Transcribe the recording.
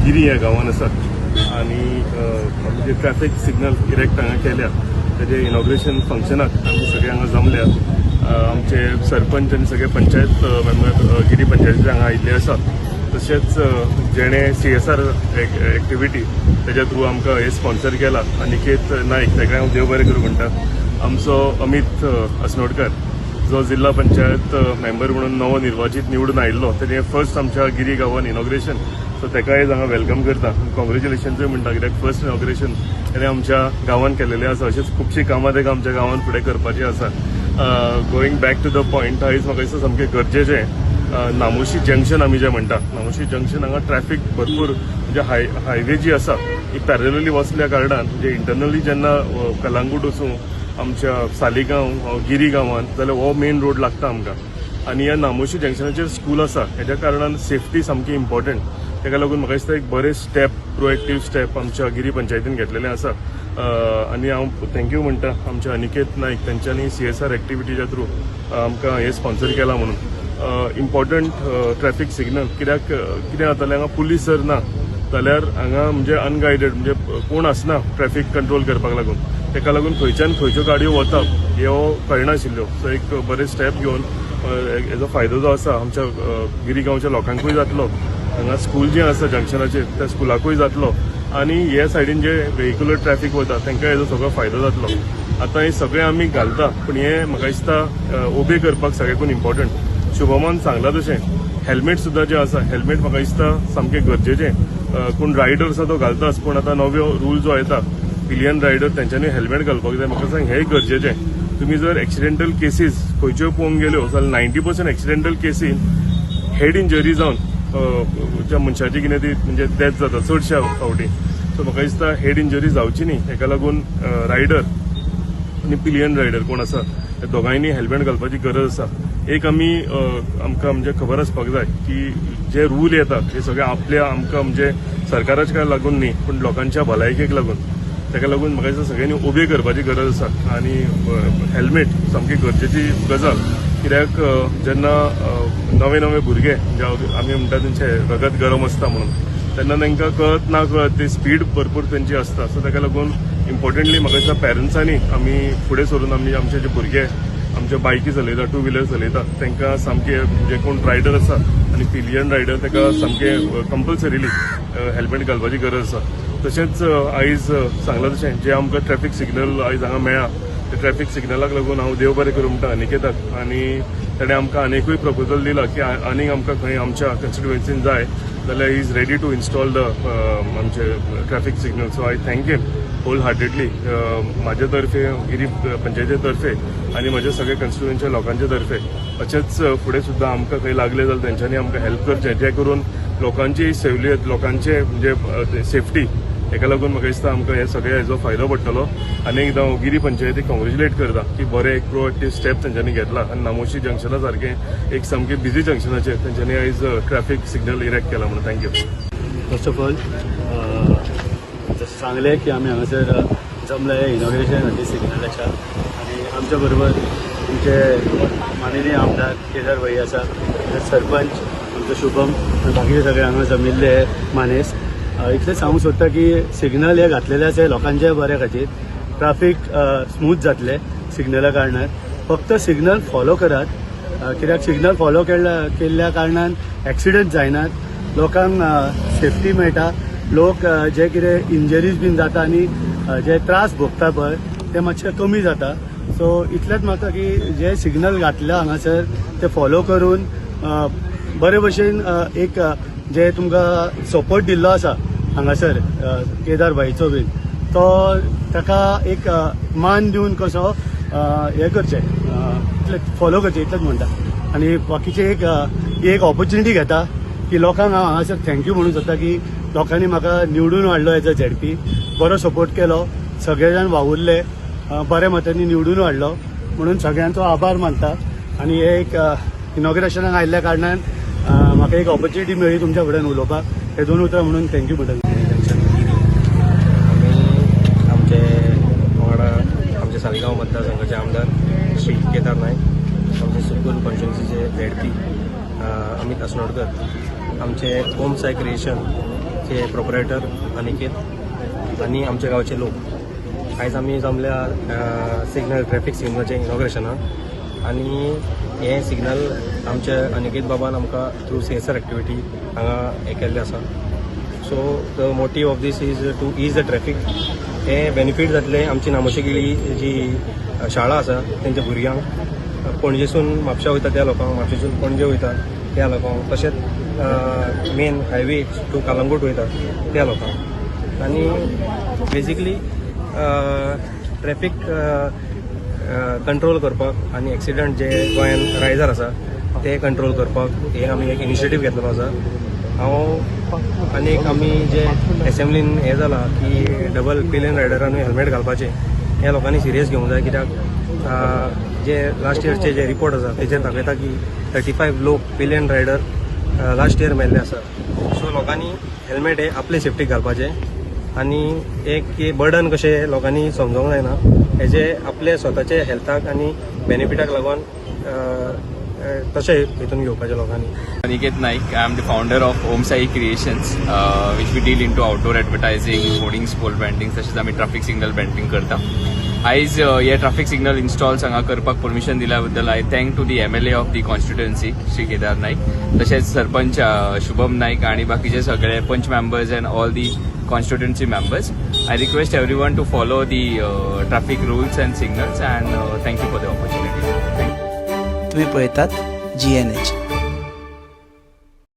गिरी ह्या गांवांत आसा आनी म्हणजे ट्रॅफिक सिग्नल कित्याक हांगा केल्या तेजे इनॉग्रेशन फंक्शनाक आमी सगळे हांगा जमल्या। आमचे सरपंच आनी सगळे पंचायत मेंबर गिरी पंचायतीचे हांगा आयिल्ले आसा। तशेंच जेणे CSR एक्टिविटी तेज्या थ्रू आमकां हे स्पॉन्सर केला अनिकेत नायक, ताका हांव देव बरें करूं म्हणटा। आमचो अमित अस्नोडकर जो जिल्हा पंचायत मेंबर म्हणून नवो निर्वाचित निवडून आयिल्लो, तेणे फर्स्ट आमच्या गिरी गांवान इनॉग्रेशन, सो ताकाय हांगा वेलकम करता, कॉंग्रेच्युलेशन्सूय म्हणटा कित्याक फर्स्ट इनॉग्रेशन तेणें आमच्या गांवान केलेलें आसा। अशीच खुबशीं कामां ताका आमच्या गांवान फुडें करपाची आसा। Going back to the point, आयज म्हाका दिसता सामकें गरजेचें नामोशी जंक्शन आमी जें म्हणटा, नामोशी जंक्शन हांगा ट्रॅफिक भरपूर म्हणजे हायवे जी आसा ही पॅरलली वचल्या कारणान म्हणजे इंटरनली जेन्ना कलांगूट वचूं आमच्या सालिगांव गिरी गांवांत जाल्यार हो मेन रोड लागता आमकां आनी ह्या नामोशी जंक्शनाचेर स्कूल आसा, हेज्या कारणान सेफ्टी सामकी इम्पॉर्टंट। ताका लागून म्हाका दिसता एक बरें स्टेप, प्रोएक्टीव स्टेप आमच्या गिरी पंचायतीन घेतलेलें आसा। आनी हांव थँक्यू म्हणटा आमच्या अनिकेत नायक, तेंच्यांनी CSR एक्टिविटीच्या थ्रू आमकां हे स्पॉन्सर केला म्हणून। इम्पॉर्टंट ट्रॅफिक सिग्नल कित्याक कितें जातालें हांगा पुलीस जर ना जाल्यार हांगा म्हणजे अनगायडेड म्हणजे कोण आसना ट्रॅफिक कंट्रोल करपाक लागून, ताका लागून खंयच्यान खंयच्यो गाडयो वतात ह्यो कळनाशिल्ल्यो। सो एक बरें स्टेप घेवन हेजो फायदो जो आसा आमच्या गिरी गांवच्या लोकांकूय जातलो, हांगा स्कूल जें आसा जंक्शनाचेर त्या स्कुलाकूय जातलो आनी हे सायडीन जे व्हेहिक्युलर ट्रॅफिक वता तांकां हेजो सगळो फायदो जातलो। आतां हे सगळें आमी घालता, पूण हे म्हाका दिसता ओबे करपाक सगळ्याकून इम्पॉर्टंट। शुभमान सांगला तशें हेल्मेट सुद्दां जें आसा, हेल्मेट म्हाका दिसता सामकें गरजेचें। कोण रायडर आसा तो घालताच, पूण आतां नवो रूल जो येता पिलियन रायडर तेंच्यांनी हेल्मेट घालपाक जाय। म्हाका सांग हेंय गरजेचें। तुमी जर एक्सिडेंटल केसीस खंयच्यो पळोवंक गेल्यो जाल्यार 90% एक्सिडेंटल केसीन हेड इंजरी जावन त्या मनशाची कितें ती म्हणजे डेथ जाता चडशा फावटी। सो म्हाका दिसता हेड इंजरी जावची न्ही, हेका लागून रायडर आनी पिलियन रायडर कोण आसा त्या दोगांयनी हेल्मेट घालपाची गरज आसा। एक आमकां म्हणजे खबर आसपाक जाय की जे रूल येतात हे सगळे आपल्या आमकां म्हणजे सरकाराच्या लागून न्ही, पूण लोकांच्या भलायकेक लागून। ताका लागून म्हाका दिसता सगळ्यांनी उबे करपाची गरज आसा आनी हेल्मेट सामकी गरजेची गजाल। कित्याक जेन्ना नवे नवे भुरगे म्हणजे आमी म्हणटा तेंचे रगत गरम आसता म्हणून, तेन्ना तांकां कळत ना कळत ती स्पीड भरपूर तेंची आसता। सो ताका लागून इम्पॉर्टंटली म्हाका दिसता पॅरंट्सांनी आमी फुडें सरून आमचे जे भुरगे आमच्या बायकी चलयता, टू व्हिलर चलयता तांकां सामके जे कोण रायडर आसा आनी पिलियन रायडर ताका सामके कंपल्सरिली हेल्मेट घालपाची गरज आसा। तशेंच आयज सांगलां तशें जे आमकां ट्रॅफिक सिग्नल आयज हांगा मेळ्ळा ते ट्रॅफिक सिग्नलाक लागून हांव देव बरें करूं म्हणटा अनिकेताक, आनी ताणें आमकां आनीकूय प्रपोजल दिला की आनीक आमकां खंय आमच्या कॉन्स्टिट्युएन्सीन जाय जाल्यार he is ready to install the आमचे traffic signal. So I thank him wholeheartedly म्हाजे तर्फे, गिरी पंचायती तर्फे आनी म्हज्या सगळ्या कॉन्स्टिट्युएन्सीच्या लोकांचे तर्फे। अशेंच फुडें सुद्दां आमकां खंय लागले जाल्यार तेंच्यांनी आमकां हेल्प करचें, जे करून लोकांची सवलत, लोकांचे म्हणजे सेफ्टी, हेका लागून म्हाका दिसता आमकां हे सगळे हेजो फायदो पडटलो। आनी एकदां हांव गिरी पंचायतीक कॉंग्रेच्युलेट करता की बरें एक प्रोएक्टीव स्टेप तेंच्यांनी घेतला आनी नामोशी जंक्शना सारकें एक सामकें बिजी जंक्शनाचेर तेंच्यांनी आयज ट्रॅफिक सिग्नल इरेक्ट केला म्हणून थँक्यू। फर्स्ट ऑफ ऑल जसं सांगलें की आमी हांगासर जमले इनॉग्रेशन खातीर सिग्नलाच्या, आनी आमच्या बरोबर आमचे माननीय आमदार केदार भाई आसा, सरपंच आमचो शुभम, बाकीचे सगळे हांगा जमिल्ले मानेस। इतलें सांगूंक सोदता की सिग्नल हे घातलेले आसा लोकांच्या बऱ्या खातीर, ट्राफीक स्मूथ जातले सिग्नला कारणान। फक्त सिग्नल फॉलो करात, कित्याक सिग्नल फॉलो केल्ल्या कारणान एक्सिडेंट जायनात, लोकांक सेफ्टी मेळटा, लोक जे कितें इंजरीज बीन जाता आनी जे त्रास भोगता पळय ते मातशे कमी जाता। सो इतलेंच म्हाका की जे सिग्नल घातला हांगासर ते फॉलो करून बरे भशेन एक जे तुमकां सपोर्ट दिल्लो आसा हांगासर केदार भाईचो बीन, तो ताका एक मान दिवन कसो हे करचें, इतलें फॉलो करचें इतलेंच म्हणटा। आनी बाकीचे एक ऑपॉर्च्युनिटी घेता की लोकांक हांव हांगासर थँक्यू म्हणूंक सोदता की लोकांनी म्हाका निवडून हाडलो एज अ ZP, बरो सपोर्ट केलो, सगळे जाण वावुरले, बऱ्या मतांनी निवडून हाडलो म्हणून सगळ्यांचो आभार मानता। आनी हे एक इनॉग्रेशनाक आयिल्ल्या कारणान म्हाका एक ऑपॉर्च्युनिटी मेळ्ळी तुमच्या फुड्यान उलोवपाक, हे 2 उतरां म्हणून थँक्यू म्हणटा। आमचे वांगडा आमचे सालिगांव मतदारसंघाचे आमदार श्री केदार नायक, आमचे सुकून कॉन्स्टिट्युएन्सीचे ZP अमित अस्नोडकर, आमचे होम साय क्रिएशन चे प्रोपरायटर अनिकेत आणि आमच्या गावचे लोक आयज आमी जमल्या सिग्नल ट्रॅफिक सिग्नलाचें इनॉग्रेशनाक आणि हे सिग्नल आमचे अनिकेत बाबान आमकां थ्रू CSR एक्टिविटी हांगा हे केल्लें आसा. So the motive of this is to ease the traffic. हे बेनिफीट जातले आमची नामोशेगिरी जी शाळा आसा तेंच्या भुरग्यांक, पणजेसून म्हापशा वयता त्या लोकांक, म्हापशेसून पणजे वयता त्या लोकांक, तशेंच मेन हायवे टू कालंगूट वयता त्या लोकांक. आनी बेजिकली ट्रॅफिक कंट्रोल करपाक आनी एक्सिडंट जे गोंयान रायजार आसा ते कंट्रोल करपाक हे आमी एक इनिशिएटीव घेतलेलो आसा. हांव आनीक आमी जे एसेंब्लीन हे जाला की डबल पिलेन रायडरांनी हेल्मेट घालपाचें ह्या लोकांनी सिरियस घेवंक जाय. कित्याक जे लास्ट इयरचे जे रिपोर्ट आसा तेचेर दाखयता की 35 लोक पिलेन रायडर लास्ट इयर मेल्ले आसा. सो लोकांनी हेल्मेट हे आपले सेफ्टीक घालपाचें आनी एक बर्डन कशें लोकांनी समजूंक जायना. हेजे आपले स्वताचे हेल्थाक आनी बेनिफिटाक लागून तशें हितून घेवपाचें लोकांनी. Aniket Naik, I am the founder of Om Sai Creations, which we deal into outdoor advertising, hoardings, pole branding, तशेंच आमी ट्रॅफिक सिग्नल ब्रँडिंग करता. आयज हे ट्रॅफिक सिग्नल इन्स्टॉल्स हांगा करपाक परमिशन दिल्या बद्दल I thank to the MLA of the constituency Shri Kedar Naik, तशेंच सरपंच शुभम नाईक आणि बाकीचे सगळे पंच members and all the constituency members. I request everyone to follow the traffic rules and signals and thank you for the opportunity. Thank you. तुम्ही पळयतात GNH.